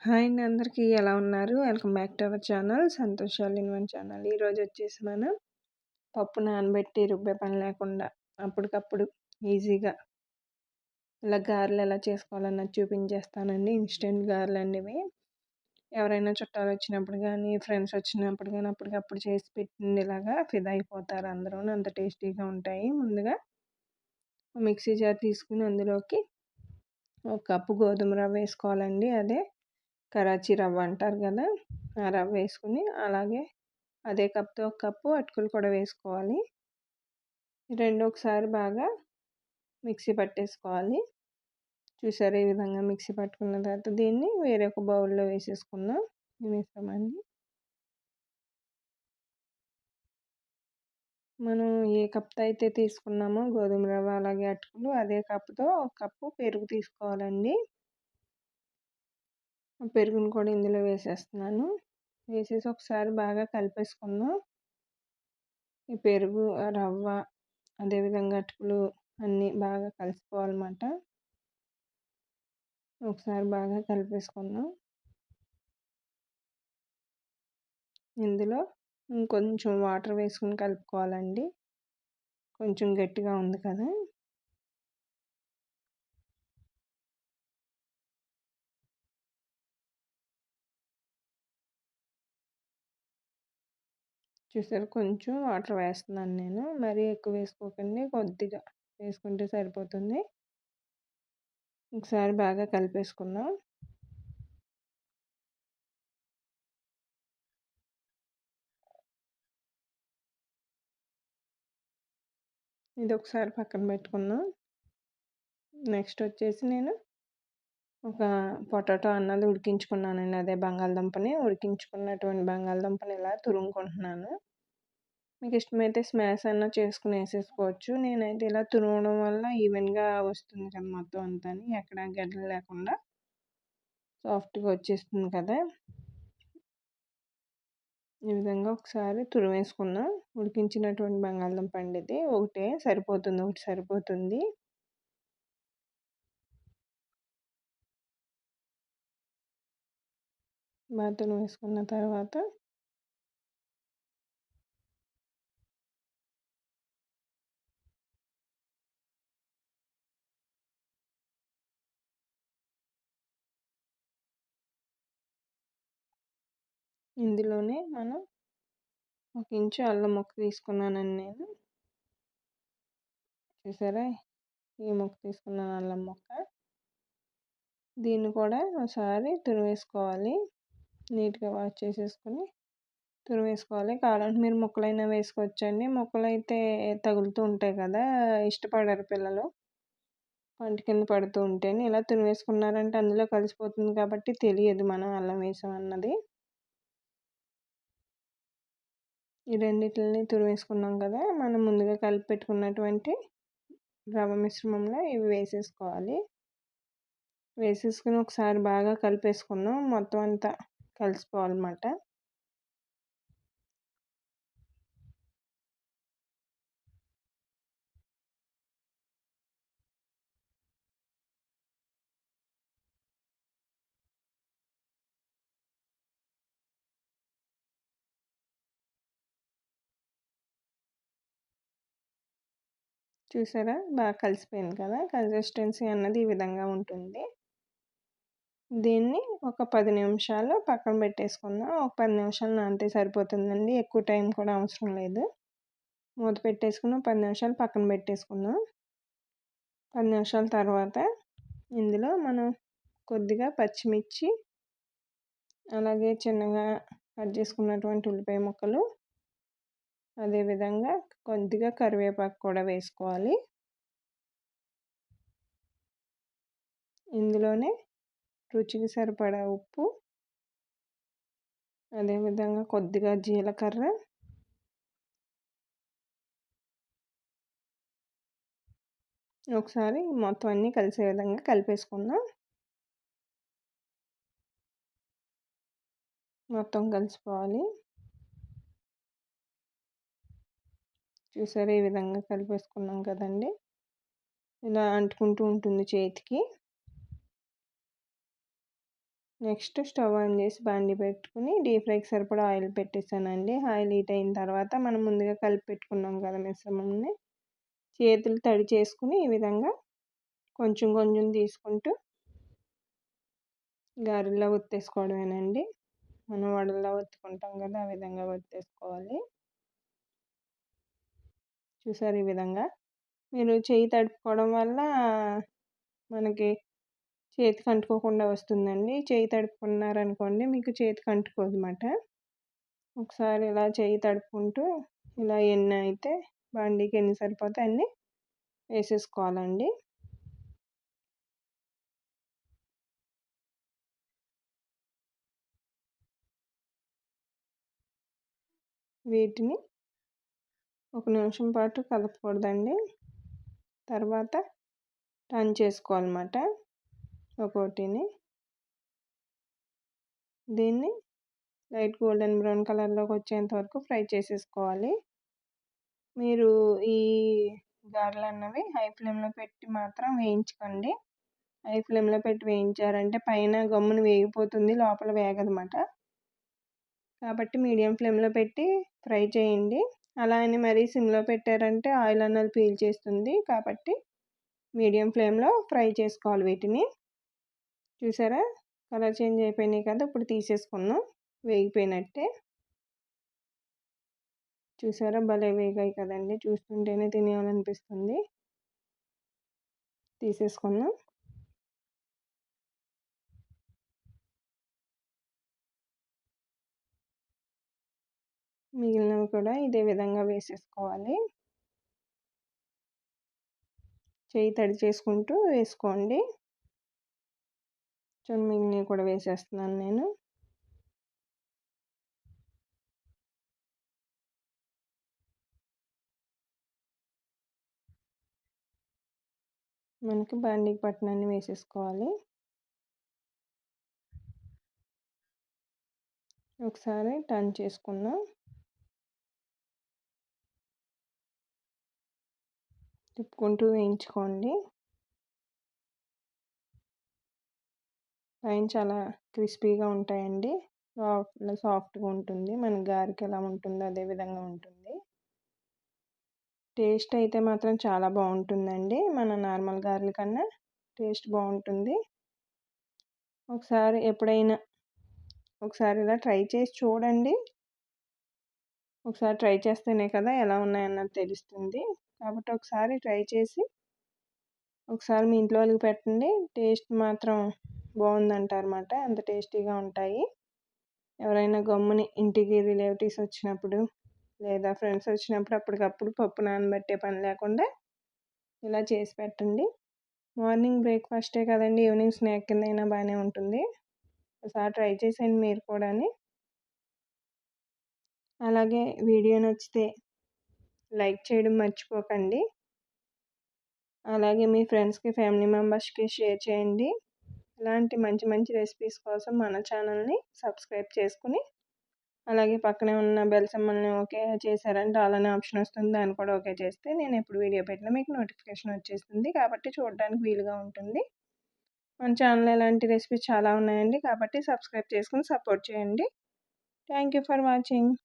Hi అండి అందరికీ ఎలా ఉన్నారు? Welcome back to our channel Santosh all in one channel. ఈరోజు వచ్చేసి మనం పప్పు నానబెట్టి రుబ్బే పని లేకుండా అప్పటికప్పుడు ఈజీగా ఇలా గారెలు ఎలా చేసుకోవాలన్నది చూపించేస్తానండి. ఇన్స్టెంట్ గారెలు అండి ఇవి. ఎవరైనా చుట్టాలు వచ్చినప్పుడు కానీ ఫ్రెండ్స్ వచ్చినప్పుడు కానీ అప్పటికప్పుడు చేసి పెట్టింది ఇలాగా ఫిదా అయిపోతారు అందరూ. అంత టేస్టీగా ఉంటాయి. ముందుగా మిక్సీ జార్ తీసుకుని అందులోకి ఒక కప్పు గోధుమ రవ్వ వేసుకోవాలండి. అదే కరాచీ రవ్వ అంటారు కదా, ఆ రవ్వ వేసుకుని అలాగే అదే కప్తో ఒక కప్పు అటుకులు కూడా వేసుకోవాలి. రెండు ఒకసారి బాగా మిక్సీ పట్టేసుకోవాలి. చూసారా, ఈ విధంగా మిక్సీ పట్టుకున్న తర్వాత దీన్ని వేరే ఒక బౌల్లో వేసేసుకుందాం. వేసామండి. మనం ఏ కప్తో అయితే తీసుకున్నామో గోధుమ రవ్వ అలాగే అటుకులు, అదే కప్తో ఒక కప్పు పెరుగు తీసుకోవాలండి. పెరుగును కూడా ఇందులో వేసేస్తున్నాను. వేసేసి ఒకసారి బాగా కలిపేసుకుందాం. ఈ పెరుగు, రవ్వ, అదేవిధంగా అటుకులు అన్నీ బాగా కలిసిపోవాలన్నమాట. ఒకసారి బాగా కలిపేసుకుందాం. ఇందులో ఇంకొంచెం వాటర్ వేసుకుని కలుపుకోవాలండి. కొంచెం గట్టిగా ఉంది కదా. చూసారు, కొంచెం వాటర్ వేస్తున్నాను నేను. మరీ ఎక్కువ వేసుకోకండి, కొద్దిగా వేసుకుంటే సరిపోతుంది. ఒకసారి బాగా కలిపేసుకుందాం. ఇది ఒకసారి పక్కన పెట్టుకుందాం. నెక్స్ట్ వచ్చేసి నేను ఒక పొటాటో అన్నది ఉడికించుకున్నానండి. అదే బంగాళదుంపని ఉడికించుకున్నటువంటి బంగాళదుంపని ఇలా తురుముకుంటున్నాను. మీకు ఇష్టమైతే స్మాష్ అన్నా చేసుకుని వేసేసుకోవచ్చు. నేనైతే ఇలా తురమడం వల్ల ఈవెన్గా వస్తుంది కదా మొత్తం అంతా, ఎక్కడ గడ్డలు లేకుండా సాఫ్ట్గా వచ్చేస్తుంది కదా. ఈ విధంగా ఒకసారి తురిమేసుకుందాం. ఉడికించినటువంటి బంగాళదుంప అండి ఇది. ఒకటి సరిపోతుంది. బాగా తురిమేసుకున్న తర్వాత ఇందులోనే మనం ఒక ఇంచు అల్లం ముక్క తీసుకున్నానండి నేను. చూసారా, ఈ ముక్క తీసుకున్నాను, అల్లం ముక్క. దీన్ని కూడా ఒకసారి తురిమేసుకోవాలి. నీట్గా వాష్ చేసేసుకుని తురిమేసుకోవాలి. కావాలంటే మీరు ముక్కలైనా వేసుకోవచ్చండి. ముక్కలు అయితే తగులుతూ ఉంటాయి కదా, ఇష్టపడరు పిల్లలు. పంట కింద పడుతూ ఉంటేనే ఇలా తురిమేసుకున్నారంటే అందులో కలిసిపోతుంది కాబట్టి తెలియదు మనం అల్లం వేసామన్నది. ఈ రెండింటిని తురిమేసుకున్నాం కదా, మనం ముందుగా కలిపి పెట్టుకున్నటువంటి రవ్వ మిశ్రమంలో ఇవి వేసేసుకోవాలి. వేసేసుకుని ఒకసారి బాగా కలిపేసుకుందాం. మొత్తం అంతా కలిసిపోవాలన్నమాట. చూసారా, బాగా కలిసిపోయింది కదా. కన్సిస్టెన్సీ అన్నది ఈ విధంగా ఉంటుంది. దీన్ని ఒక 10 నిమిషాలు పక్కన పెట్టేసుకుందాం. ఒక 10 నిమిషాలు నానితే సరిపోతుందండి, ఎక్కువ టైం కూడా అవసరం లేదు. మూత పెట్టేసుకుని 10 నిమిషాలు పక్కన పెట్టేసుకుందాం. 10 నిమిషాల తర్వాత ఇందులో మనం కొద్దిగా పచ్చిమిర్చి, అలాగే చిన్నగా కట్ చేసుకున్నటువంటి ఉల్లిపాయ ముక్కలు, అదేవిధంగా కొద్దిగా కరివేపాకు కూడా వేసుకోవాలి. ఇందులోనే రుచికి సరిపడా ఉప్పు, అదేవిధంగా కొద్దిగా జీలకర్ర, ఒకసారి మొత్తం అన్నీ కలిసే విధంగా కలిపేసుకుందాం. మొత్తం కలిసిపోవాలి. చూసారా, ఈ విధంగా కలిపేసుకున్నాం కదండి. ఇలా అంటుకుంటూ ఉంటుంది చేతికి. నెక్స్ట్ స్టవ్ ఆన్ చేసి బాండి పెట్టుకుని డీప్ ఫ్రైకి సరిపడా ఆయిల్ పెట్టేసానండి. ఆయిల్ హీట్ అయిన తర్వాత మనం ముందుగా కలిపి పెట్టుకున్నాం కదా మిశ్రమంని, చేతులు తడి చేసుకుని ఈ విధంగా కొంచెం కొంచెం తీసుకుంటూ గారెల్లా ఒత్తేసుకోవడమేనండి. మనం వడల్లా ఒత్తుకుంటాం కదా, ఆ విధంగా ఒత్తేసుకోవాలి. చూసారు ఈ విధంగా. మీరు చెయ్యి తడుపుకోవడం వల్ల మనకి చేతికి అంటుకోకుండా వస్తుందండి. చేయి తడుపుకున్నారనుకోండి మీకు చేతికి అంటుకోదన్నమాట. ఒకసారి ఇలా చేయి తడుపుకుంటూ ఇలా ఎన్ని అయితే బాండీకి ఎన్ని సరిపోతే అన్నీ వేసేసుకోవాలండి. వీటిని ఒక నిమిషం పాటు కలపకూడదండి. తర్వాత టర్న్ చేసుకోవాలన్నమాట ఒక్కోటిని. దీన్ని లైట్ గోల్డెన్ బ్రౌన్ కలర్లోకి వచ్చేంత వరకు ఫ్రై చేసేసుకోవాలి. మీరు ఈ గారెలు అన్నవి హై ఫ్లేమ్లో పెట్టి మాత్రం వేయించుకోండి. హై ఫ్లేమ్లో పెట్టి వేయించారంటే పైన గమ్మున వేగిపోతుంది, లోపల వేగదన్నమాట. కాబట్టి మీడియం ఫ్లేమ్లో పెట్టి ఫ్రై చేయండి. అలా అని మరీ సిమ్లో పెట్టారంటే ఆయిల్ అన్నది పీల్చేస్తుంది. కాబట్టి మీడియం ఫ్లేమ్లో ఫ్రై చేసుకోవాలి వీటిని. చూసారా కలర్ చేంజ్ అయిపోయినాయి కదా, ఇప్పుడు తీసేసుకుందాం. వేగిపోయినట్టే. చూసారా భలే వేగాయి కదండి, చూస్తుంటేనే తినేయాలనిపిస్తుంది. తీసేసుకుందాం. మిగిలినవి కూడా ఇదే విధంగా వేసేసుకోవాలి. చేయి తడి చేసుకుంటూ వేసుకోండి. మిగిలినవి కూడా వేసేస్తున్నాను నేను. మనకి బాండీకి పట్టినన్ని వేసేసుకోవాలి. ఒకసారి టర్న్ చేసుకుందాం. తిప్పుకుంటూ వేయించుకోండి. పైన చాలా క్రిస్పీగా ఉంటాయండి. సాఫ్ట్గా ఉంటుంది. మన గారెకి ఎలా ఉంటుందో అదే విధంగా ఉంటుంది. టేస్ట్ అయితే మాత్రం చాలా బాగుంటుందండి. మన నార్మల్ గారెల కన్నా టేస్ట్ బాగుంటుంది. ఒకసారి ఎప్పుడైనా ఒకసారి ఇలా ట్రై చేసి చూడండి. ఒకసారి ట్రై చేస్తేనే కదా ఎలా ఉన్నాయన్నది తెలుస్తుంది. కాబట్టి ఒకసారి ట్రై చేసి ఒకసారి మీ ఇంట్లో వాళ్ళకి పెట్టండి. టేస్ట్ మాత్రం బాగుందంటారన్నమాట. అంత టేస్టీగా ఉంటాయి. ఎవరైనా గమ్ముని ఇంటికి రిలేటివ్స్ వచ్చినప్పుడు లేదా ఫ్రెండ్స్ వచ్చినప్పుడు అప్పటికప్పుడు పప్పు నానబెట్టే పని లేకుండా ఇలా చేసి పెట్టండి. మార్నింగ్ బ్రేక్ఫాస్టే కదండి, ఈవినింగ్ స్నాక్ కింద అయినా బాగానే ఉంటుంది. ఒకసారి ట్రై చేసేయండి మీరు కూడా. అలాగే వీడియో నచ్చితే లైక్ చేయడం మర్చిపోకండి. అలాగే మీ ఫ్రెండ్స్కి, ఫ్యామిలీ మెంబర్స్కి షేర్ చేయండి. ఇలాంటి మంచి మంచి రెసిపీస్ కోసం మన ఛానల్ని సబ్స్క్రైబ్ చేసుకుని అలాగే పక్కనే ఉన్న బెల్ సింబల్ని ఓకే చేశారంటే అలానే ఆప్షన్ వస్తుంది, దాన్ని కూడా ఓకే చేస్తే నేను ఎప్పుడు వీడియో పెట్టినా మీకు నోటిఫికేషన్ వచ్చేస్తుంది. కాబట్టి చూడడానికి వీలుగా ఉంటుంది. మన ఛానల్ ఇలాంటి రెసిపీస్ చాలా ఉన్నాయండి. కాబట్టి సబ్స్క్రైబ్ చేసుకుని సపోర్ట్ చేయండి. Thank you for watching.